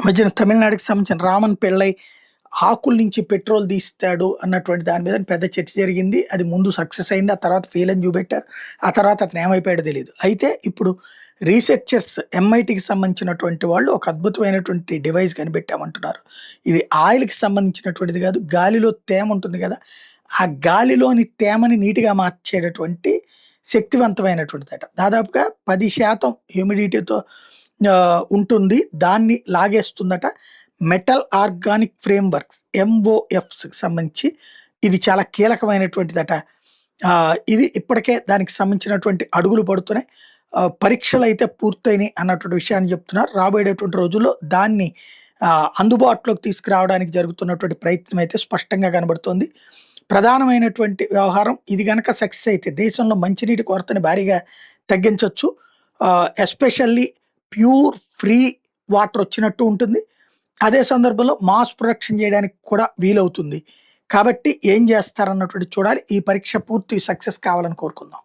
మధ్యన తమిళనాడుకి సంబంధించిన రామన్ పిళ్ళై ఆకుల నుంచి పెట్రోల్ తీస్తాడు అన్నటువంటి దాని మీద పెద్ద చర్చ జరిగింది. అది ముందు సక్సెస్ అయింది. ఆ తర్వాత ఫెయిల్ అని చూపెట్టారు. ఆ తర్వాత అతను ఏమైపోయాడో తెలీదు. అయితే ఇప్పుడు రీసెర్చర్స్ ఎంఐటీకి సంబంధించినటువంటి వాళ్ళు ఒక అద్భుతమైనటువంటి డివైస్ కనిపెట్టామంటున్నారు. ఇది ఆయిల్‌కి సంబంధించినటువంటిది కాదు. గాలిలో తేమ ఉంటుంది కదా! ఆ గాలిలోని తేమని నీటిగా మార్చేటటువంటి శక్తివంతమైనటువంటిదట. దాదాపుగా 10% హ్యూమిడిటీతో ఉంటుంది. దాన్ని లాగేస్తుందట. మెటల్ ఆర్గానిక్ ఫ్రేమ్‌వర్క్స్ ఎంఓఎఫ్స్‌కి సంబంధించి ఇది చాలా కీలకమైనటువంటిదట. ఇది ఇప్పటికే దానికి సంబంధించినటువంటి అడుగులు పడుతున్నాయి. పరీక్షలైతే పూర్తయినాయి అన్నటువంటి విషయాన్ని చెప్తున్నారు. రాబోయేటటువంటి రోజుల్లో దాన్ని అందుబాటులోకి తీసుకురావడానికి జరుగుతున్నటువంటి ప్రయత్నం అయితే స్పష్టంగా కనబడుతోంది. ప్రధానమైనటువంటి వ్యవహారం ఇది గనక సక్సెస్ అయితే దేశంలో మంచినీటి కొరతని భారీగా తగ్గించొచ్చు. ఎస్పెషల్లీ ప్యూర్ ఫ్రీ వాటర్ వచ్చినట్టు ఉంటుంది. అదే సందర్భంలో మాస్ ప్రొడక్షన్ చేయడానికి కూడా వీలవుతుంది. కాబట్టి ఏం చేస్తారన్నటువంటి చూడాలి. ఈ పరీక్ష పూర్తి సక్సెస్ కావాలని కోరుకుందాం.